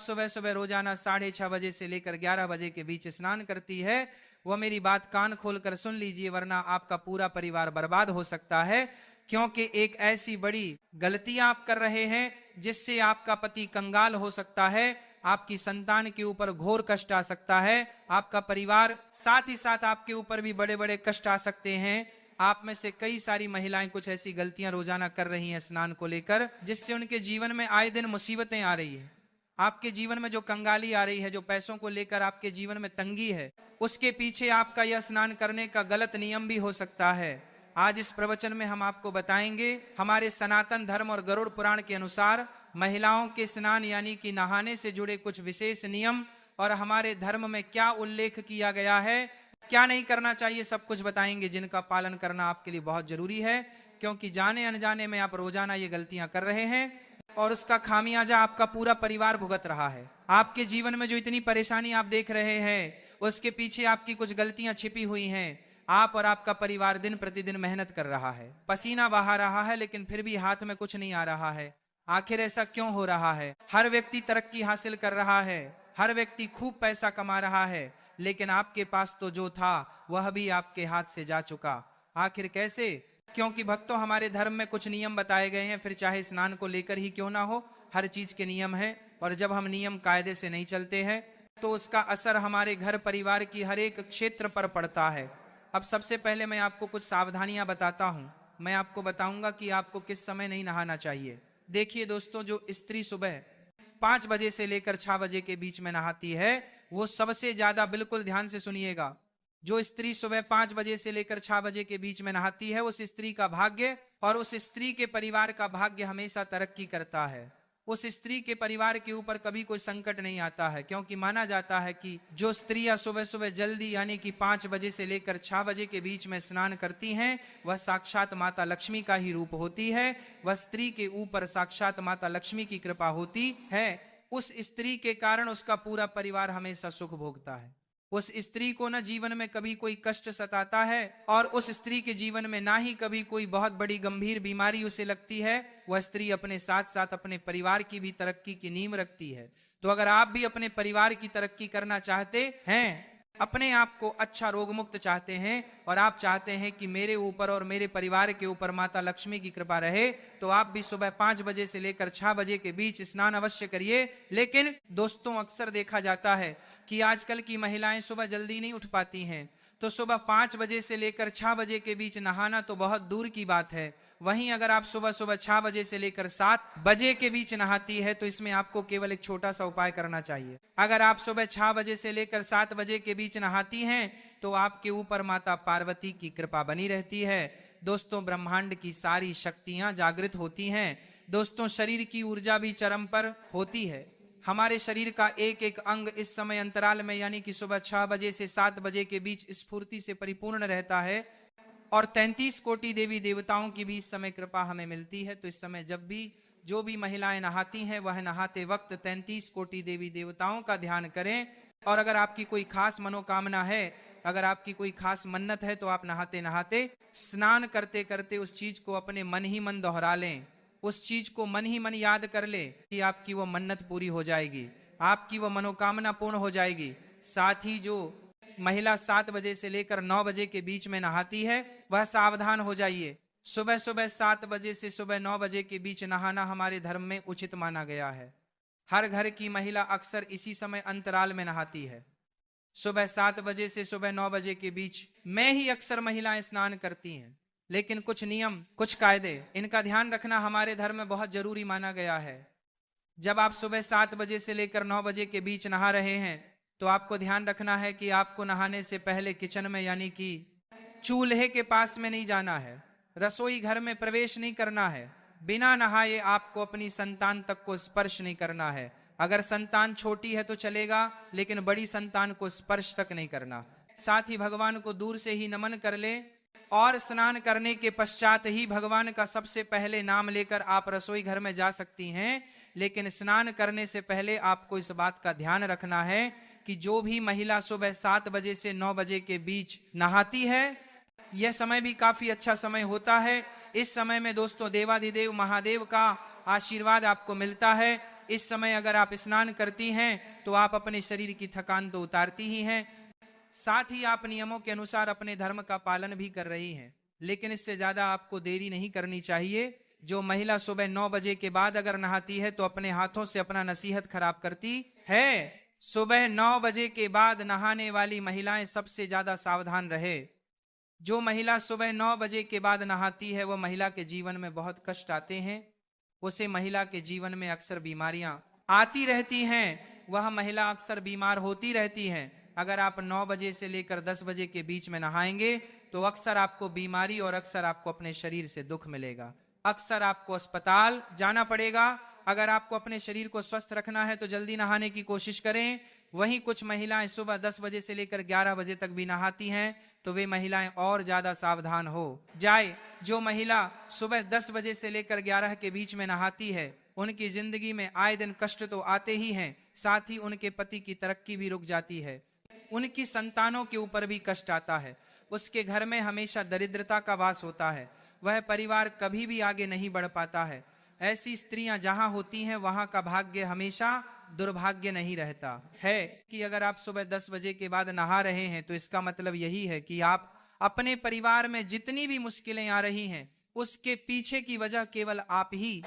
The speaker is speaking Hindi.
सुबह सुबह रोजाना 6:30 बजे से लेकर 11 बजे के बीच स्नान करती है, वो मेरी बात कान खोलकर सुन लीजिए, वरना आपका पूरा परिवार बर्बाद हो सकता है। क्योंकि एक ऐसी बड़ी गलतियां आप कर रहे हैं जिससे आपका पति कंगाल हो सकता है, आपकी संतान के ऊपर घोर कष्ट आ सकता है, आपका परिवार, साथ ही साथ आपके ऊपर भी बड़े बड़े कष्ट आ सकते हैं। आप में से कई सारी महिलाएं कुछ ऐसी गलतियां रोजाना कर रही हैं स्नान को लेकर, जिससे उनके जीवन में आए दिन मुसीबतें आ रही है। आपके जीवन में जो कंगाली आ रही है, जो पैसों को लेकर आपके जीवन में तंगी है, उसके पीछे आपका यह स्नान करने का गलत नियम भी हो सकता है। आज इस प्रवचन में हम आपको बताएंगे हमारे सनातन धर्म और गरुड़ पुराण के अनुसार महिलाओं के स्नान यानी कि नहाने से जुड़े कुछ विशेष नियम, और हमारे धर्म में क्या उल्लेख किया गया है, क्या नहीं करना चाहिए, सब कुछ बताएंगे, जिनका पालन करना आपके लिए बहुत जरूरी है। क्योंकि जाने अनजाने में आप रोजाना ये गलतियां कर रहे हैं और उसका खामियाजा आपका पूरा परिवार भुगत रहा है। आपके जीवन में जो इतनी परेशानी आप देख रहे हैं, उसके पीछे आपकी कुछ गलतियां छिपी हुई हैं। आप और आपका परिवार दिन प्रतिदिन मेहनत कर रहा है, पसीना बहा रहा है, लेकिन फिर भी हाथ में कुछ नहीं आ रहा है। आखिर ऐसा क्यों हो रहा है? हर व्यक्ति तरक्की हासिल कर रहा है, हर व्यक्ति खूब पैसा कमा रहा है, लेकिन आपके पास तो जो था वह भी आपके हाथ से जा चुका। आखिर कैसे? क्योंकि भक्तों, हमारे धर्म में कुछ नियम बताए गए हैं, फिर चाहे स्नान को लेकर ही क्यों ना हो, हर चीज के नियम है। और जब हम नियम कायदे से नहीं चलते हैं तो उसका असर हमारे घर परिवार की हर एक क्षेत्र पर पड़ता है। अब सबसे पहले मैं आपको कुछ सावधानियां बताता हूं। मैं आपको बताऊंगा कि आपको किस समय नहीं नहाना चाहिए। देखिए दोस्तों, जो स्त्री सुबह 5 बजे से लेकर 6 बजे के बीच में नहाती है, वो सबसे ज्यादा, बिल्कुल ध्यान से सुनिएगा, जो स्त्री सुबह 5 बजे से लेकर 6 बजे के बीच में नहाती है, उस स्त्री का भाग्य और उस स्त्री के परिवार का भाग्य हमेशा तरक्की करता है। उस स्त्री के परिवार के ऊपर कभी कोई संकट नहीं आता है, क्योंकि माना जाता है कि जो स्त्रियां सुबह सुबह जल्दी यानी कि 5 बजे से लेकर 6 बजे के बीच में स्नान करती हैं, वह साक्षात माता लक्ष्मी का ही रूप होती है। वह स्त्री के ऊपर साक्षात माता लक्ष्मी की कृपा होती है। उस स्त्री के कारण उसका पूरा परिवार हमेशा सुख भोगता है। उस स्त्री को न जीवन में कभी कोई कष्ट सताता है, और उस स्त्री के जीवन में ना ही कभी कोई बहुत बड़ी गंभीर बीमारी उसे लगती है। वह स्त्री अपने साथ साथ अपने परिवार की भी तरक्की की नींव रखती है। तो अगर आप भी अपने परिवार की तरक्की करना चाहते हैं, अपने आप को अच्छा रोग मुक्त चाहते हैं, और आप चाहते हैं कि मेरे ऊपर और मेरे परिवार के ऊपर माता लक्ष्मी की कृपा रहे, तो आप भी सुबह 5 बजे से लेकर 6 बजे के बीच स्नान अवश्य करिए। लेकिन दोस्तों, अक्सर देखा जाता है कि आजकल की महिलाएं सुबह जल्दी नहीं उठ पाती हैं, तो सुबह 5 बजे से लेकर 6 बजे के बीच नहाना तो बहुत दूर की बात है। वहीं अगर आप सुबह सुबह 6 बजे से लेकर 7 बजे के बीच नहाती है, तो इसमें आपको केवल एक छोटा सा उपाय करना चाहिए। अगर आप सुबह 6 बजे से लेकर 7 बजे के बीच नहाती हैं, तो आपके ऊपर माता पार्वती की कृपा बनी रहती है। दोस्तों, ब्रह्मांड की सारी शक्तियां जागृत होती हैं। दोस्तों, शरीर की ऊर्जा भी चरम पर होती है। हमारे शरीर का एक एक अंग इस समय अंतराल में यानी कि सुबह 6 बजे से 7 बजे के बीच स्फूर्ति से परिपूर्ण रहता है, और 33 कोटि देवी देवताओं की भी इस समय कृपा हमें मिलती है। तो इस समय जब भी जो भी महिलाएं नहाती हैं, वह नहाते वक्त 33 कोटि देवी देवताओं का ध्यान करें। और अगर आपकी कोई खास मनोकामना है, अगर आपकी कोई खास मन्नत है, तो आप नहाते नहाते, स्नान करते करते उस चीज को अपने मन ही मन दोहरा लें, उस चीज को मन ही मन याद कर ले कि आपकी वो मन्नत पूरी हो जाएगी, आपकी वो मनोकामना पूर्ण हो जाएगी। साथ ही जो महिला 7 बजे से लेकर 9 बजे के बीच में नहाती है, वह सावधान हो जाइए। सुबह सुबह 7 बजे से सुबह 9 बजे के बीच नहाना हमारे धर्म में उचित माना गया है। हर घर की महिला अक्सर इसी समय अंतराल में नहाती है। सुबह 7 बजे से सुबह 9 बजे के बीच में ही अक्सर महिलाएं स्नान करती हैं। लेकिन कुछ नियम, कुछ कायदे, इनका ध्यान रखना हमारे धर्म में बहुत जरूरी माना गया है। जब आप सुबह 7 बजे से लेकर 9 बजे के बीच नहा रहे हैं, तो आपको ध्यान रखना है कि आपको नहाने से पहले किचन में यानी कि चूल्हे के पास में नहीं जाना है, रसोई घर में प्रवेश नहीं करना है। बिना नहाए आपको अपनी संतान तक को स्पर्श नहीं करना है। अगर संतान छोटी है तो चलेगा, लेकिन बड़ी संतान को स्पर्श तक नहीं करना। साथ ही भगवान को दूर से ही नमन कर ले, और स्नान करने के पश्चात ही भगवान का सबसे पहले नाम लेकर आप रसोई घर में जा सकती हैं। लेकिन स्नान करने से पहले आपको इस बात का ध्यान रखना है कि जो भी महिला सुबह 7 बजे से 9 बजे के बीच नहाती है, यह समय भी काफी अच्छा समय होता है। इस समय में दोस्तों देवाधिदेव महादेव का आशीर्वाद आपको मिलता है। इस समय अगर आप स्नान करती हैं तो आप अपने शरीर की थकान तो उतारती ही हैं, साथ ही आप नियमों के अनुसार अपने धर्म का पालन भी कर रही हैं। लेकिन इससे ज्यादा आपको देरी नहीं करनी चाहिए। जो महिला सुबह 9 बजे के बाद अगर नहाती है तो अपने हाथों से अपना नसीहत खराब करती है। सुबह 9 बजे के बाद नहाने वाली महिलाएं सबसे ज्यादा सावधान रहे। जो महिला सुबह 9 बजे के बाद नहाती है वह महिला के जीवन में बहुत कष्ट आते हैं, उसे महिला के जीवन में अक्सर बीमारियां आती रहती हैं, वह महिला अक्सर बीमार होती रहती है। अगर आप 9 बजे से लेकर 10 बजे के बीच में नहाएंगे तो अक्सर आपको बीमारी और अक्सर आपको अपने शरीर से दुख मिलेगा, अक्सर आपको अस्पताल जाना पड़ेगा। अगर आपको अपने शरीर को स्वस्थ रखना है तो जल्दी नहाने की कोशिश करें। वहीं कुछ महिलाएं सुबह 10 बजे से लेकर 11 बजे तक भी नहाती हैं, तो वे महिलाएं और ज्यादा सावधान हो जाए। जो महिला सुबह 10 बजे से लेकर 11 के बीच में नहाती है उनकी जिंदगी में आए दिन कष्ट तो आते ही हैं, साथ ही उनके पति की तरक्की भी रुक जाती है, उनकी संतानों के ऊपर भी कष्ट आता है, उसके घर में हमेशा दरिद्रता का वास होता है, वह परिवार कभी भी आगे नहीं बढ़ पाता है। ऐसी स्त्रियां जहां होती हैं वहां का भाग्य हमेशा दुर्भाग्य नहीं रहता है। कि अगर आप सुबह 10 बजे के बाद नहा रहे हैं तो इसका मतलब यही है कि आप अपने परिवार में जितनी भी मुश्किलें आ रही हैं उसके पीछे की वजह केवल आप ही